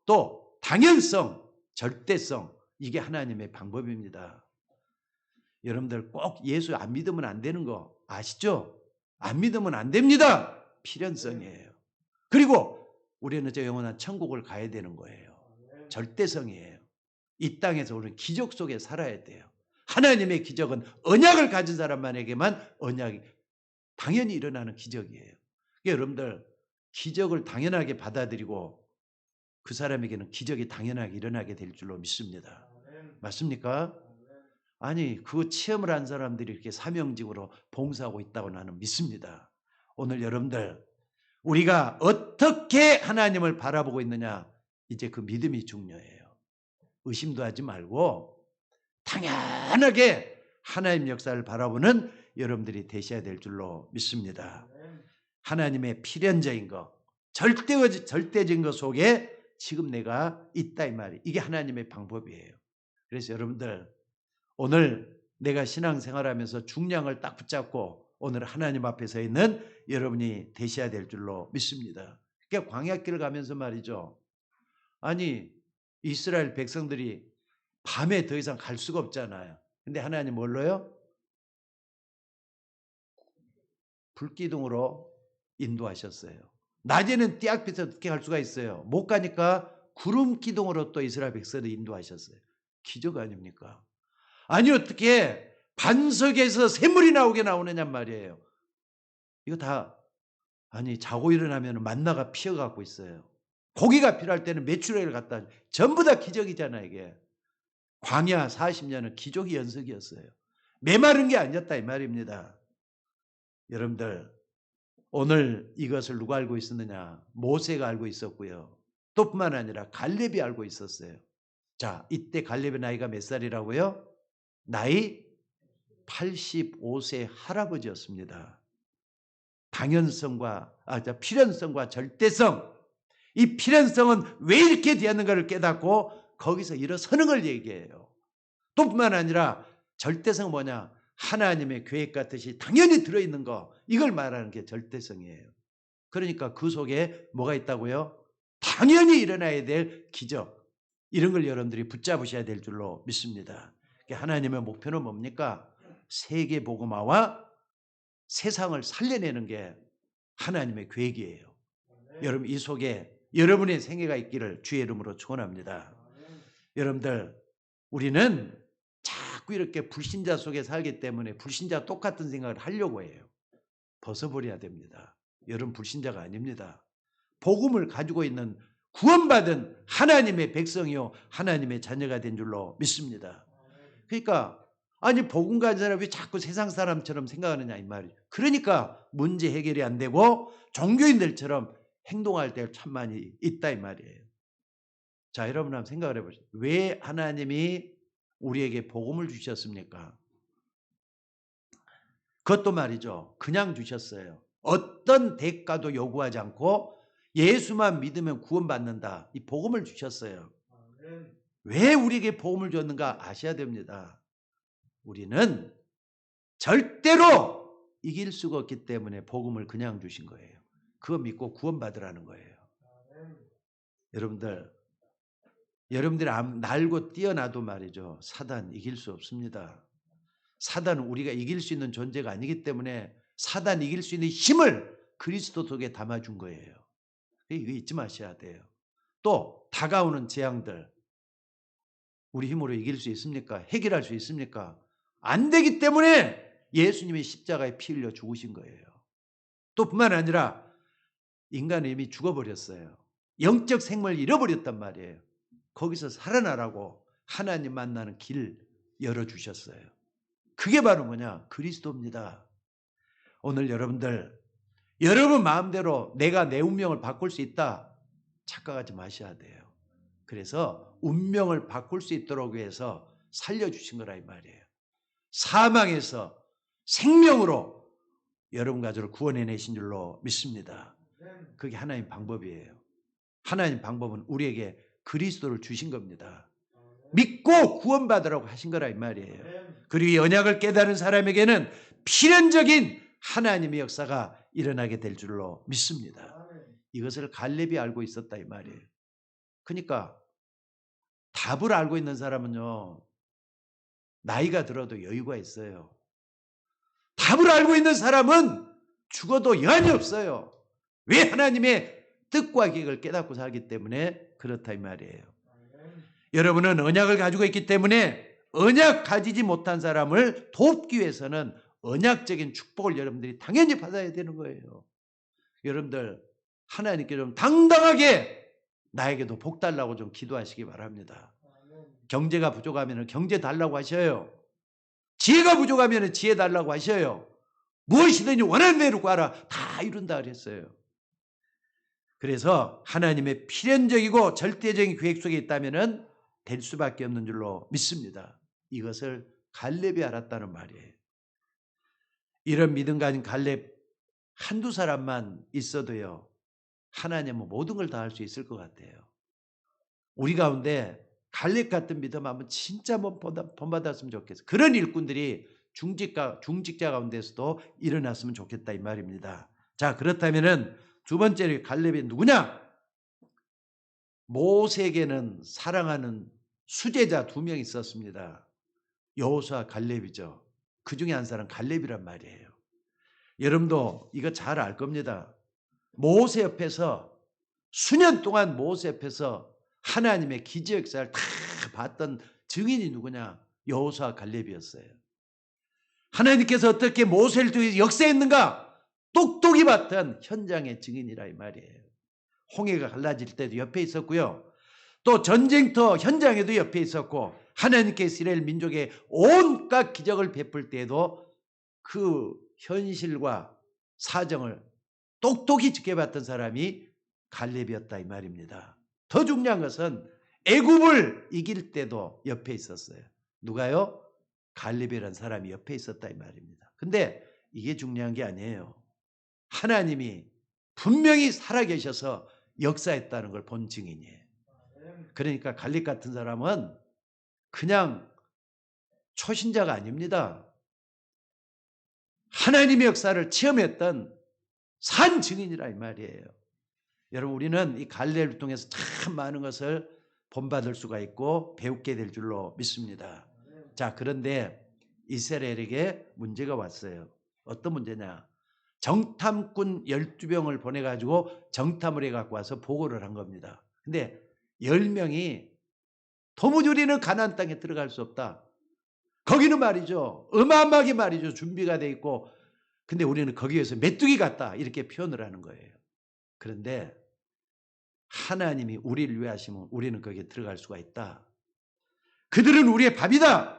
또 당연성 절대성 이게 하나님의 방법입니다. 여러분들 꼭 예수 안 믿으면 안 되는 거 아시죠? 안 믿으면 안 됩니다. 필연성이에요. 그리고 우리는 저 영원한 천국을 가야 되는 거예요. 절대성이에요. 이 땅에서 우리는 기적 속에 살아야 돼요. 하나님의 기적은 언약을 가진 사람만에게만 언약이 당연히 일어나는 기적이에요. 그러니까 여러분들 기적을 당연하게 받아들이고 그 사람에게는 기적이 당연하게 일어나게 될 줄로 믿습니다. 맞습니까? 아니 그 체험을 한 사람들이 이렇게 사명직으로 봉사하고 있다고 나는 믿습니다. 오늘 여러분들 우리가 어떻게 하나님을 바라보고 있느냐 이제 그 믿음이 중요해요. 의심도 하지 말고 당연하게 하나님 역사를 바라보는 여러분들이 되셔야 될 줄로 믿습니다. 하나님의 필연적인 것 절대적인 것 속에 지금 내가 있다 이 말이 이게 하나님의 방법이에요. 그래서 여러분들 오늘 내가 신앙생활하면서 중량을 딱 붙잡고 오늘 하나님 앞에 서 있는 여러분이 되셔야 될 줄로 믿습니다. 그러니까 광야길을 가면서 말이죠. 아니 이스라엘 백성들이 밤에 더 이상 갈 수가 없잖아요. 근데 하나님 뭘로요? 불기둥으로 인도하셨어요. 낮에는 띠약빛에 어떻게 갈 수가 있어요? 못 가니까 구름 기둥으로 또 이스라엘 백성을 인도하셨어요. 기적 아닙니까? 아니 어떻게 반석에서 샘물이 나오느냐 말이에요. 이거 다 아니 자고 일어나면 만나가 피어가고 있어요. 고기가 필요할 때는 메추라기를 갖다 전부 다 기적이잖아요. 이게 광야 40년은 기적이 연속이었어요. 메마른 게 아니었다 이 말입니다. 여러분들 오늘 이것을 누가 알고 있었느냐? 모세가 알고 있었고요. 또 뿐만 아니라 갈렙이 알고 있었어요. 자 이때 갈렙의 나이가 몇 살이라고요? 나이 85세 할아버지였습니다. 당연성과 필연성과 절대성 이 필연성은 왜 이렇게 되었는가를 깨닫고 거기서 일어서는 걸 얘기해요. 또 뿐만 아니라 절대성은 뭐냐? 하나님의 계획 같듯이 당연히 들어있는 거 이걸 말하는 게 절대성이에요. 그러니까 그 속에 뭐가 있다고요? 당연히 일어나야 될 기적 이런 걸 여러분들이 붙잡으셔야 될 줄로 믿습니다. 하나님의 목표는 뭡니까? 세계 복음화와 세상을 살려내는 게 하나님의 계획이에요. 여러분 이 속에 여러분의 생애가 있기를 주의 이름으로 축원합니다. 여러분들 우리는 자꾸 이렇게 불신자 속에 살기 때문에 불신자 똑같은 생각을 하려고 해요. 벗어버려야 됩니다. 여러분 불신자가 아닙니다. 복음을 가지고 있는 구원받은 하나님의 백성이요 하나님의 자녀가 된 줄로 믿습니다. 그러니까 아니 복음 가진 사람이 왜 자꾸 세상 사람처럼 생각하느냐 이 말이에요. 그러니까 문제 해결이 안 되고 종교인들처럼 행동할 때 참 많이 있다 이 말이에요. 자 여러분 한번 생각을 해보세요. 왜 하나님이 우리에게 복음을 주셨습니까? 그것도 말이죠. 그냥 주셨어요. 어떤 대가도 요구하지 않고 예수만 믿으면 구원받는다. 이 복음을 주셨어요. 왜 우리에게 복음을 줬는가 아셔야 됩니다. 우리는 절대로 이길 수가 없기 때문에 복음을 그냥 주신 거예요. 그거 믿고 구원받으라는 거예요. 여러분들이 날고 뛰어나도 말이죠. 사단 이길 수 없습니다. 사단은 우리가 이길 수 있는 존재가 아니기 때문에 사단 이길 수 있는 힘을 그리스도 속에 담아준 거예요. 이거 잊지 마셔야 돼요. 또 다가오는 재앙들 우리 힘으로 이길 수 있습니까? 해결할 수 있습니까? 안 되기 때문에 예수님이 십자가에 피 흘려 죽으신 거예요. 또 뿐만 아니라 인간은 이미 죽어버렸어요. 영적 생명을 잃어버렸단 말이에요. 거기서 살아나라고 하나님 만나는 길 열어주셨어요. 그게 바로 뭐냐? 그리스도입니다. 오늘 여러분 마음대로 내가 내 운명을 바꿀 수 있다 착각하지 마셔야 돼요. 그래서 운명을 바꿀 수 있도록 위해서 살려주신 거라 이 말이에요. 사망에서 생명으로 여러분 가족을 구원해내신 줄로 믿습니다. 그게 하나님 방법이에요. 하나님 방법은 우리에게 그리스도를 주신 겁니다. 믿고 구원받으라고 하신 거라 이 말이에요. 그리고 언약을 깨달은 사람에게는 필연적인 하나님의 역사가 일어나게 될 줄로 믿습니다. 이것을 갈렙이 알고 있었다 이 말이에요. 그러니까 답을 알고 있는 사람은요 나이가 들어도 여유가 있어요. 답을 알고 있는 사람은 죽어도 여한이 없어요. 왜? 하나님의 뜻과 계획을 깨닫고 살기 때문에 그렇다 이 말이에요. 여러분은 언약을 가지고 있기 때문에 언약 가지지 못한 사람을 돕기 위해서는 언약적인 축복을 여러분들이 당연히 받아야 되는 거예요. 여러분들 하나님께 좀 당당하게 나에게도 복 달라고 좀 기도하시기 바랍니다. 경제가 부족하면 경제 달라고 하셔요. 지혜가 부족하면 지혜 달라고 하셔요. 무엇이든지 원하는 대로 구하라. 다 이룬다 그랬어요. 그래서 하나님의 필연적이고 절대적인 계획 속에 있다면 될 수밖에 없는 줄로 믿습니다. 이것을 갈렙이 알았다는 말이에요. 이런 믿음 가진 갈렙 한두 사람만 있어도요. 하나님은 모든 걸 다 할 수 있을 것 같아요. 우리 가운데 갈렙 같은 믿음 한번 진짜 본받았으면 좋겠어요. 그런 일꾼들이 중직자 가운데서도 일어났으면 좋겠다 이 말입니다. 자 그렇다면은 두 번째로 갈렙이 누구냐? 모세에게는 사랑하는 수제자 2명 있었습니다. 여호수아 갈렙이죠. 그 중에 한 사람 갈렙이란 말이에요. 여러분도 이거 잘 알 겁니다. 모세 옆에서 수년 동안 모세 옆에서 하나님의 기적 역사를 다 봤던 증인이 누구냐? 여호수아 갈렙이었어요. 하나님께서 어떻게 모세를 통해 역사했는가? 똑똑히 봤던 현장의 증인이라 이 말이에요. 홍해가 갈라질 때도 옆에 있었고요. 또 전쟁터 현장에도 옆에 있었고 하나님께서 이스라엘 민족의 온갖 기적을 베풀 때에도 그 현실과 사정을 똑똑히 지켜봤던 사람이 갈렙이었다 이 말입니다. 더 중요한 것은 애굽을 이길 때도 옆에 있었어요. 누가요? 갈렙이라는 사람이 옆에 있었다 이 말입니다. 근데 이게 중요한 게 아니에요. 하나님이 분명히 살아계셔서 역사했다는 걸 본 증인이에요. 그러니까 갈렙 같은 사람은 그냥 초신자가 아닙니다. 하나님의 역사를 체험했던 산 증인이라 이 말이에요. 여러분 우리는 이 갈렙을 통해서 참 많은 것을 본받을 수가 있고 배우게 될 줄로 믿습니다. 자 그런데 이스라엘에게 문제가 왔어요. 어떤 문제냐? 정탐꾼 12명을 보내가지고 정탐을 해갖고 와서 보고를 한 겁니다. 근데 10명이 도무지 우리는 가나안 땅에 들어갈 수 없다. 거기는 말이죠. 어마어마하게 말이죠. 준비가 돼 있고. 근데 우리는 거기에서 메뚜기 같다. 이렇게 표현을 하는 거예요. 그런데 하나님이 우리를 위하시면 우리는 거기에 들어갈 수가 있다. 그들은 우리의 밥이다.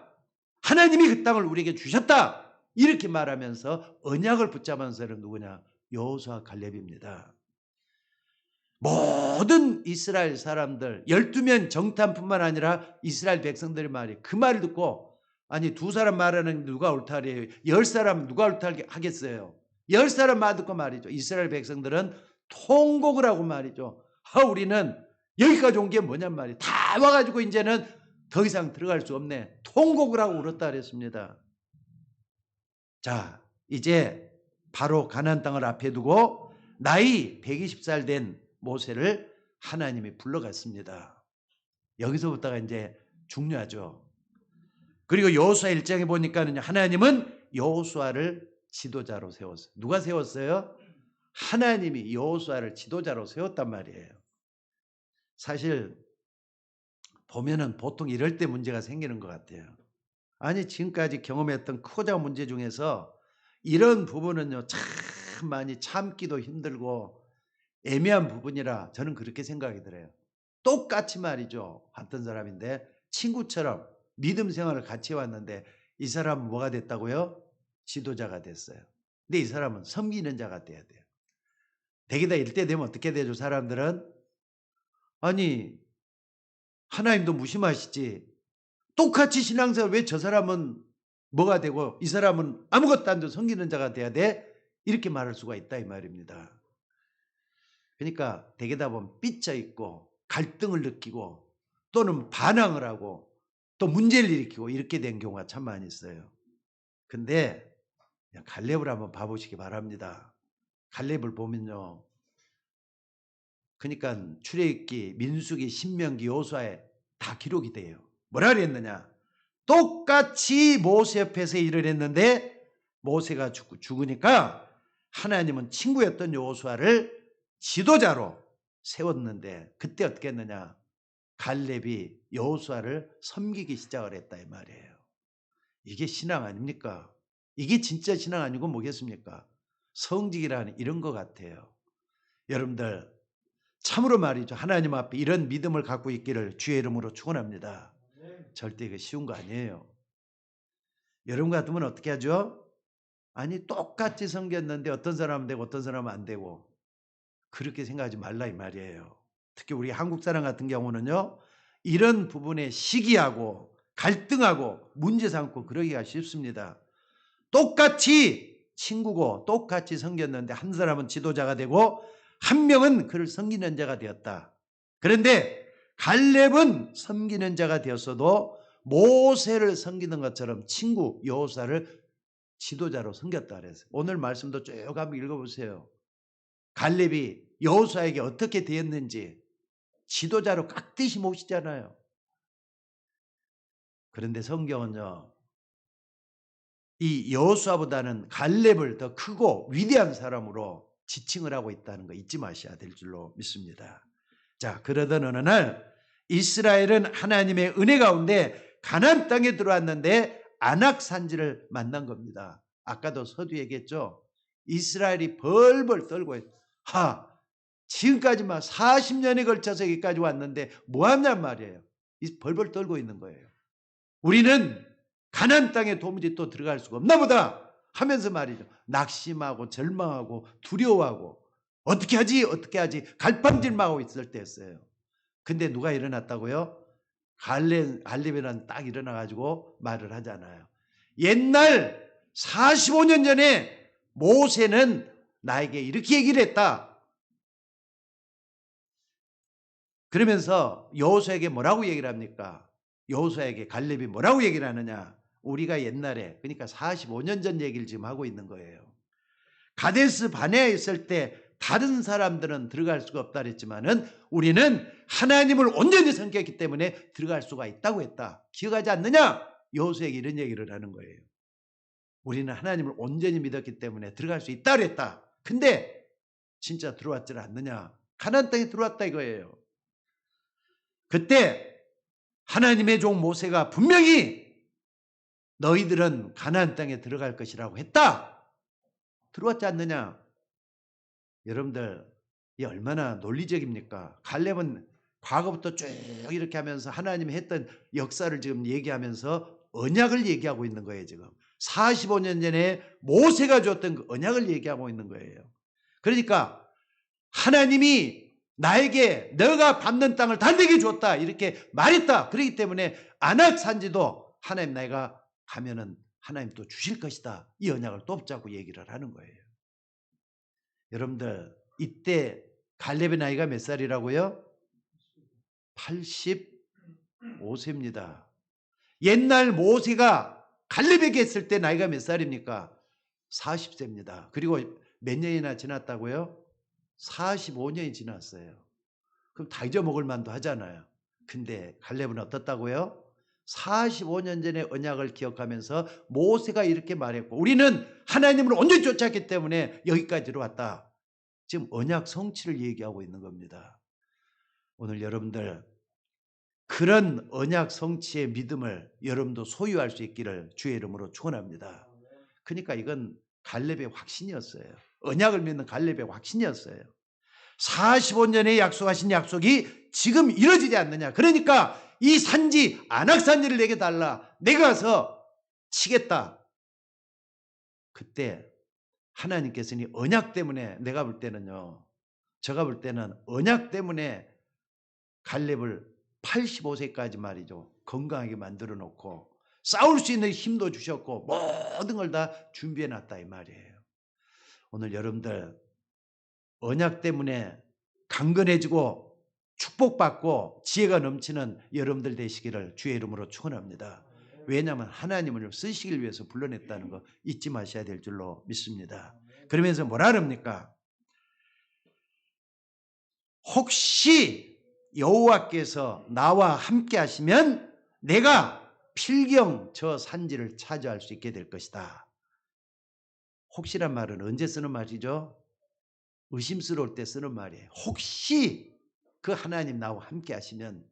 하나님이 그 땅을 우리에게 주셨다. 이렇게 말하면서 언약을 붙잡은 사람은 누구냐? 여호수아 갈렙입니다. 모든 이스라엘 사람들 12명 정탐뿐만 아니라 이스라엘 백성들의 말이 그 말을 듣고 아니 두 사람 말하는 누가 옳다 그래요? 10사람 누가 옳다 하겠어요? 10사람 말 듣고 말이죠. 이스라엘 백성들은 통곡을 하고 말이죠. 우리는 여기까지 온 게 뭐냔 말이에요. 다 와가지고 이제는 더 이상 들어갈 수 없네. 통곡을 하고 울었다 그랬습니다. 자, 이제 바로 가나안 땅을 앞에 두고 나이 120살 된 모세를 하나님이 불러갔습니다. 여기서부터가 이제 중요하죠. 그리고 여호수아 1장에 보니까는 하나님은 여호수아를 지도자로 세웠어요. 누가 세웠어요? 하나님이 여호수아를 지도자로 세웠단 말이에요. 사실 보면은 보통 이럴 때 문제가 생기는 것 같아요. 아니 지금까지 경험했던 크고 작은 문제 중에서 이런 부분은요 참 많이 참기도 힘들고 애매한 부분이라 저는 그렇게 생각이 들어요. 똑같이 말이죠. 봤던 사람인데 친구처럼 믿음 생활을 같이 해왔는데 이 사람은 뭐가 됐다고요? 지도자가 됐어요. 근데 이 사람은 섬기는 자가 돼야 돼요. 대개다 이때 되면 어떻게 되죠? 사람들은 아니 하나님도 무심하시지 똑같이 신앙생활 왜 저 사람은 뭐가 되고 이 사람은 아무것도 안 되고 섬기는 자가 돼야 돼? 이렇게 말할 수가 있다 이 말입니다. 그러니까 대개다 보면 삐쳐 있고 갈등을 느끼고 또는 반항을 하고 또 문제를 일으키고 이렇게 된 경우가 참 많이 있어요. 근데 갈렙을 한번 봐보시기 바랍니다. 갈렙을 보면요. 그러니까 출애굽기, 민수기, 신명기, 여호수아에 다 기록이 돼요. 뭐라 그랬느냐? 똑같이 모세 옆에서 일을 했는데 모세가 죽으니까 하나님은 친구였던 여호수아를 지도자로 세웠는데 그때 어떻게 했느냐? 갈렙이 여호수아를 섬기기 시작을 했다 이 말이에요. 이게 신앙 아닙니까? 이게 진짜 신앙 아니고 뭐겠습니까? 성직이라는 이런 것 같아요. 여러분들 참으로 말이죠. 하나님 앞에 이런 믿음을 갖고 있기를 주의 이름으로 축원합니다. 절대 이거 쉬운 거 아니에요. 여러분 같으면 어떻게 하죠? 아니 똑같이 섬겼는데 어떤 사람은 되고 어떤 사람은 안 되고 그렇게 생각하지 말라 이 말이에요. 특히 우리 한국 사람 같은 경우는요. 이런 부분에 시기하고 갈등하고 문제 삼고 그러기가 쉽습니다. 똑같이 친구고 똑같이 섬겼는데 한 사람은 지도자가 되고 한 명은 그를 섬기는 자가 되었다. 그런데 갈렙은 섬기는 자가 되었어도 모세를 섬기는 것처럼 친구 여호수아를 지도자로 섬겼다 그랬어요. 오늘 말씀도 쭉 한번 읽어보세요. 갈렙이 여호수아에게 어떻게 되었는지 지도자로 깍듯이 모시잖아요. 그런데 성경은요. 이 여호수아보다는 갈렙을 더 크고 위대한 사람으로 지칭을 하고 있다는 거 잊지 마셔야 될 줄로 믿습니다. 자, 그러던 어느 날 이스라엘은 하나님의 은혜 가운데 가나안 땅에 들어왔는데 아낙 산지를 만난 겁니다. 아까도 서두 얘기했죠. 이스라엘이 벌벌 떨고 지금까지 막 40년에 걸쳐서 여기까지 왔는데 뭐 하냔 말이에요. 벌벌 떨고 있는 거예요. 우리는 가나안 땅에 도무지 또 들어갈 수가 없나 보다 하면서 말이죠. 낙심하고 절망하고 두려워하고 어떻게 하지 갈팡질망하고 있을 때였어요. 근데 누가 일어났다고요? 갈렙이라는 딱 일어나가지고 말을 하잖아요. 옛날 45년 전에 모세는 나에게 이렇게 얘기를 했다. 그러면서 여호수아에게 뭐라고 얘기를 합니까? 여호수아에게 갈렙이 뭐라고 얘기를 하느냐? 우리가 옛날에 그러니까 45년 전 얘기를 지금 하고 있는 거예요. 가데스 바네아에 있을 때 다른 사람들은 들어갈 수가 없다 그랬지만은 우리는 하나님을 온전히 섬겼기 때문에 들어갈 수가 있다고 했다. 기억하지 않느냐? 여호수아에게 이런 얘기를 하는 거예요. 우리는 하나님을 온전히 믿었기 때문에 들어갈 수 있다 그랬다. 근데 진짜 들어왔지 않느냐? 가나안 땅에 들어왔다 이거예요. 그때 하나님의 종 모세가 분명히 너희들은 가나안 땅에 들어갈 것이라고 했다. 들어왔지 않느냐? 여러분들 이 얼마나 논리적입니까? 갈렙은 과거부터 쭉 이렇게 하면서 하나님이 했던 역사를 지금 얘기하면서 언약을 얘기하고 있는 거예요. 지금 45년 전에 모세가 줬던 그 언약을 얘기하고 있는 거예요. 그러니까 하나님이 나에게 너가 밟는 땅을 달되게 줬다 이렇게 말했다. 그렇기 때문에 아낙 산지도 하나님 내가 가면은 하나님 또 주실 것이다. 이 언약을 또 붙잡고 얘기를 하는 거예요. 여러분들 이때 갈렙의 나이가 몇 살이라고요? 85세입니다. 옛날 모세가 갈렙에게 했을 때 나이가 몇 살입니까? 40세입니다. 그리고 몇 년이나 지났다고요? 45년이 지났어요. 그럼 다 잊어먹을 만도 하잖아요. 근데 갈렙은 어떻다고요? 45년 전의 언약을 기억하면서 모세가 이렇게 말했고 우리는 하나님을 온전히 쫓았기 때문에 여기까지 왔다. 지금 언약 성취를 얘기하고 있는 겁니다. 오늘 여러분들 그런 언약 성취의 믿음을 여러분도 소유할 수 있기를 주의 이름으로 축원합니다. 그러니까 이건 갈렙의 확신이었어요. 언약을 믿는 갈렙의 확신이었어요. 45년에 약속하신 약속이 지금 이루어지지 않느냐. 그러니까 이 산지 아낙산지를 내게 달라. 내가 가서 치겠다. 그때 하나님께서는 언약 때문에 내가 볼 때는요. 제가 볼 때는 언약 때문에 갈렙을 85세까지 말이죠. 건강하게 만들어 놓고 싸울 수 있는 힘도 주셨고 모든 걸 다 준비해 놨다 이 말이에요. 오늘 여러분들 언약 때문에 강건해지고 축복받고 지혜가 넘치는 여러분들 되시기를 주의 이름으로 축원합니다. 왜냐하면 하나님을 쓰시길 위해서 불러냈다는 거 잊지 마셔야 될 줄로 믿습니다. 그러면서 뭐라 그럽니까? 혹시 여호와께서 나와 함께 하시면 내가 필경 저 산지를 차지할 수 있게 될 것이다. 혹시란 말은 언제 쓰는 말이죠? 의심스러울 때 쓰는 말이에요. 혹시 그 하나님 나와 함께 하시면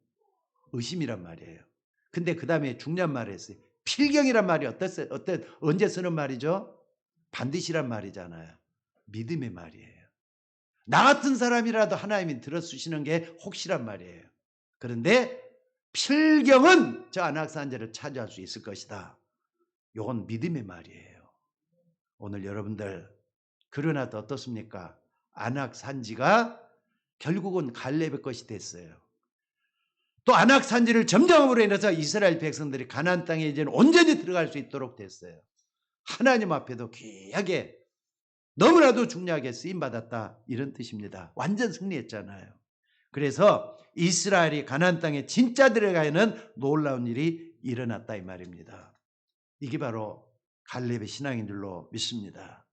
의심이란 말이에요. 근데 그 다음에 중요한 말을 했어요. 필경이란 말이 언제 쓰는 말이죠? 반드시란 말이잖아요. 믿음의 말이에요. 나 같은 사람이라도 하나님이 들어주시는 게 혹시란 말이에요. 그런데 필경은 저 아낙산지를 차지할 수 있을 것이다. 이건 믿음의 말이에요. 오늘 여러분들 그러나 또 어떻습니까? 아낙산지가 결국은 갈렙의 것이 됐어요. 또 아낙산지를 점령함으로 인해서 이스라엘 백성들이 가나안 땅에 이제는 온전히 들어갈 수 있도록 됐어요. 하나님 앞에도 귀하게 너무나도 중요하게 쓰임받았다 이런 뜻입니다. 완전 승리했잖아요. 그래서 이스라엘이 가나안 땅에 진짜 들어가는 놀라운 일이 일어났다 이 말입니다. 이게 바로 갈렙의 신앙인 줄로 믿습니다.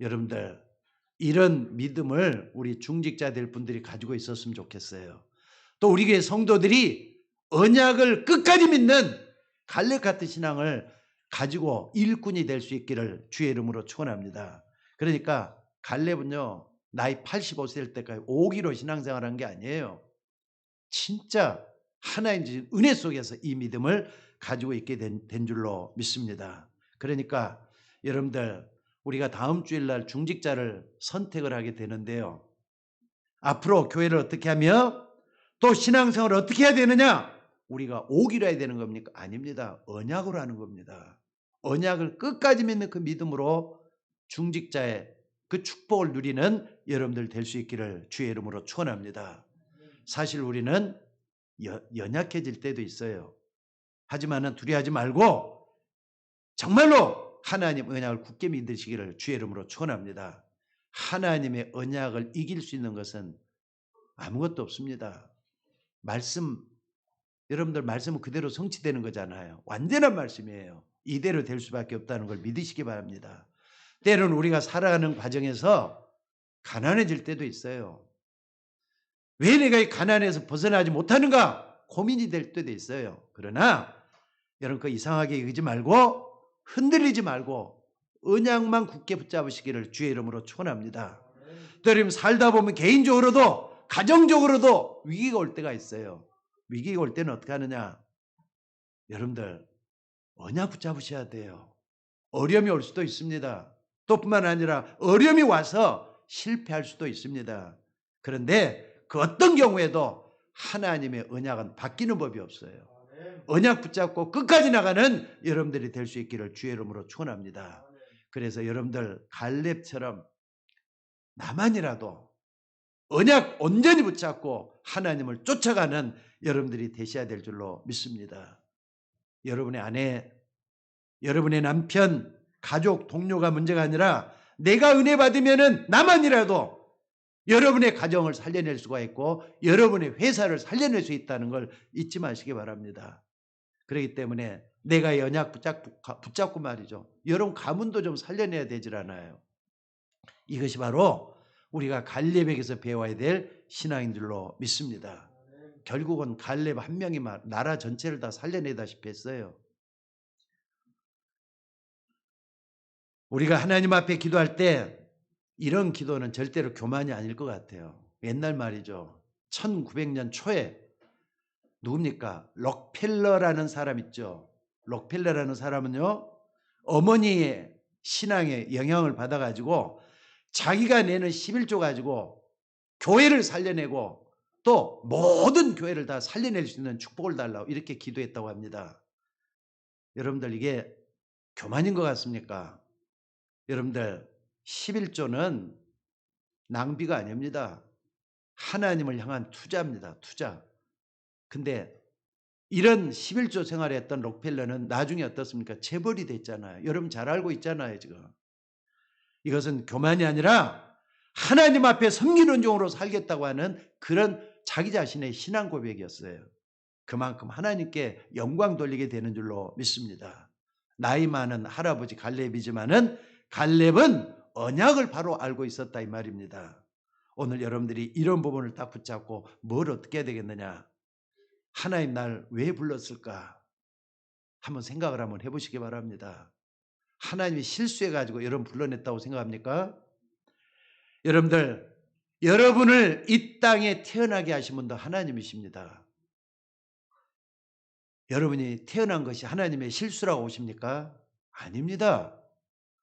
여러분들 이런 믿음을 우리 중직자들 분들이 가지고 있었으면 좋겠어요. 또 우리 교회 성도들이 언약을 끝까지 믿는 갈렙 같은 신앙을 가지고 일꾼이 될 수 있기를 주의 이름으로 축원합니다. 그러니까 갈렙은요 나이 85세 될 때까지 오기로 신앙생활한 게 아니에요. 진짜 하나님의 은혜 속에서 이 믿음을 가지고 있게 된 줄로 믿습니다. 그러니까 여러분들 우리가 다음 주일날 중직자를 선택을 하게 되는데요. 앞으로 교회를 어떻게 하며 또 신앙생활을 어떻게 해야 되느냐? 우리가 오기로 해야 되는 겁니까? 아닙니다. 언약으로 하는 겁니다. 언약을 끝까지 믿는 그 믿음으로 중직자의 그 축복을 누리는 여러분들 될 수 있기를 주의 이름으로 축원합니다. 사실 우리는 연약해질 때도 있어요. 하지만은 두려워하지 말고 정말로 하나님 언약을 굳게 믿으시기를 주의 이름으로 축원합니다. 하나님의 언약을 이길 수 있는 것은 아무것도 없습니다. 여러분들 말씀은 그대로 성취되는 거잖아요. 완전한 말씀이에요. 이대로 될 수밖에 없다는 걸 믿으시기 바랍니다. 때로는 우리가 살아가는 과정에서 가난해질 때도 있어요. 왜 내가 이 가난에서 벗어나지 못하는가 고민이 될 때도 있어요. 그러나 여러분 그 이상하게 여기지 말고 흔들리지 말고 언약만 굳게 붙잡으시기를 주의 이름으로 축원합니다. 또 여러분 살다 보면 개인적으로도 가정적으로도 위기가 올 때가 있어요. 위기가 올 때는 어떻게 하느냐? 여러분들 언약 붙잡으셔야 돼요. 어려움이 올 수도 있습니다. 또 뿐만 아니라 어려움이 와서 실패할 수도 있습니다. 그런데 그 어떤 경우에도 하나님의 언약은 바뀌는 법이 없어요. 언약 붙잡고 끝까지 나가는 여러분들이 될 수 있기를 주의 이름으로 축원합니다. 그래서 여러분들 갈렙처럼 나만이라도 언약 온전히 붙잡고 하나님을 쫓아가는 여러분들이 되셔야 될 줄로 믿습니다. 여러분의 아내, 여러분의 남편, 가족, 동료가 문제가 아니라 내가 은혜 받으면은 나만이라도 여러분의 가정을 살려낼 수가 있고 여러분의 회사를 살려낼 수 있다는 걸 잊지 마시기 바랍니다. 그렇기 때문에 내가 언약 붙잡고 말이죠. 여러분 가문도 좀 살려내야 되질 않아요. 이것이 바로 우리가 갈렙에게서 배워야 될 신앙인 줄로 믿습니다. 결국은 갈렙 한 명이 나라 전체를 다 살려내다시피 했어요. 우리가 하나님 앞에 기도할 때 이런 기도는 절대로 교만이 아닐 것 같아요. 옛날 말이죠. 1900년 초에 누굽니까? 록펠러라는 사람 있죠. 록펠러라는 사람은요. 어머니의 신앙에 영향을 받아가지고 자기가 내는 11조 가지고 교회를 살려내고 또 모든 교회를 다 살려낼 수 있는 축복을 달라고 이렇게 기도했다고 합니다. 여러분들 이게 교만인 것 같습니까? 여러분들 11조는 낭비가 아닙니다. 하나님을 향한 투자입니다. 투자. 근데 이런 11조 생활을 했던 록펠러는 나중에 어떻습니까? 재벌이 됐잖아요. 여러분 잘 알고 있잖아요. 지금. 이것은 교만이 아니라 하나님 앞에 섬기는 종으로 살겠다고 하는 그런 자기 자신의 신앙 고백이었어요. 그만큼 하나님께 영광 돌리게 되는 줄로 믿습니다. 나이 많은 할아버지 갈렙이지만은 갈렙은 언약을 바로 알고 있었다 이 말입니다. 오늘 여러분들이 이런 부분을 딱 붙잡고 뭘 어떻게 해야 되겠느냐? 하나님 날 왜 불렀을까? 한번 생각을 한번 해보시기 바랍니다. 하나님이 실수해가지고 여러분 불러냈다고 생각합니까? 여러분들, 여러분을 이 땅에 태어나게 하신 분도 하나님이십니다. 여러분이 태어난 것이 하나님의 실수라고 보십니까? 아닙니다.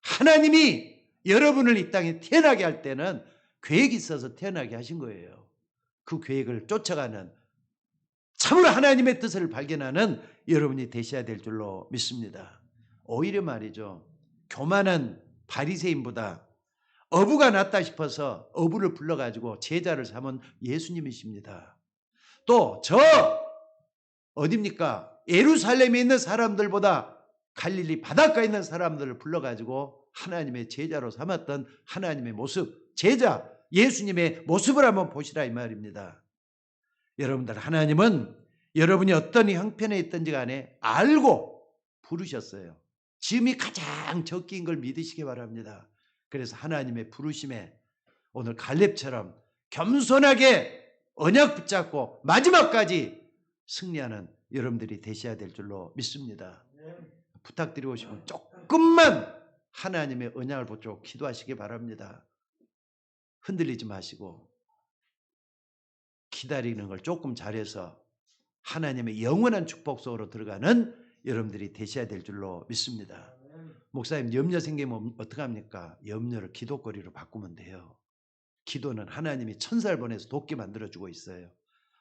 하나님이 여러분을 이 땅에 태어나게 할 때는 계획이 있어서 태어나게 하신 거예요. 그 계획을 쫓아가는 참으로 하나님의 뜻을 발견하는 여러분이 되셔야 될 줄로 믿습니다. 오히려 말이죠. 교만한 바리새인보다 어부가 낫다 싶어서 어부를 불러가지고 제자를 삼은 예수님이십니다. 또 저 어딥니까? 예루살렘에 있는 사람들보다 갈릴리 바닷가에 있는 사람들을 불러가지고 하나님의 제자로 삼았던 하나님의 모습, 제자 예수님의 모습을 한번 보시라 이 말입니다. 여러분들 하나님은 여러분이 어떤 형편에 있든지 간에 알고 부르셨어요. 지금이 가장 적기인 걸 믿으시기 바랍니다. 그래서 하나님의 부르심에 오늘 갈렙처럼 겸손하게 언약 붙잡고 마지막까지 승리하는 여러분들이 되셔야 될 줄로 믿습니다. 부탁드리고 싶으면 조금만 하나님의 언약을 붙잡고 기도하시기 바랍니다. 흔들리지 마시고 기다리는 걸 조금 잘해서 하나님의 영원한 축복 속으로 들어가는 여러분들이 되셔야 될 줄로 믿습니다. 목사님 염려 생기면 어떻게 합니까? 염려를 기도거리로 바꾸면 돼요. 기도는 하나님이 천사를 보내서 돕게 만들어주고 있어요.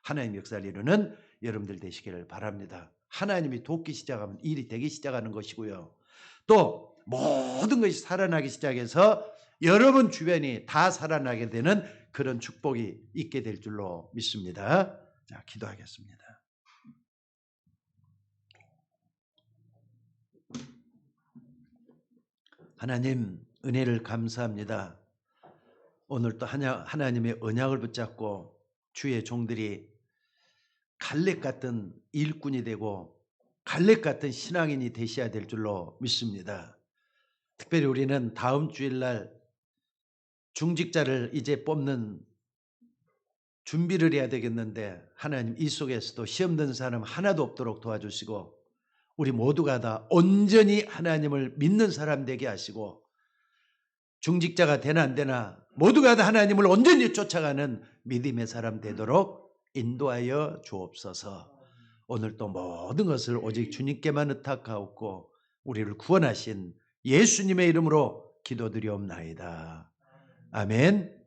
하나님 역사를 이루는 여러분들 되시기를 바랍니다. 하나님이 돕기 시작하면 일이 되기 시작하는 것이고요. 또 모든 것이 살아나기 시작해서 여러분 주변이 다 살아나게 되는 그런 축복이 있게 될 줄로 믿습니다. 자, 기도하겠습니다. 하나님 은혜를 감사합니다. 오늘 또 하나님의 언약을 붙잡고 주의 종들이 갈렙 같은 일꾼이 되고 갈렙 같은 신앙인이 되셔야 될 줄로 믿습니다. 특별히 우리는 다음 주일날 중직자를 이제 뽑는 준비를 해야 되겠는데 하나님 이 속에서도 시험 든 사람 하나도 없도록 도와주시고 우리 모두가 다 온전히 하나님을 믿는 사람 되게 하시고 중직자가 되나 안 되나 모두가 다 하나님을 온전히 쫓아가는 믿음의 사람 되도록 인도하여 주옵소서. 오늘 또 모든 것을 오직 주님께만 의탁하옵고 우리를 구원하신 예수님의 이름으로 기도드리옵나이다. 아멘.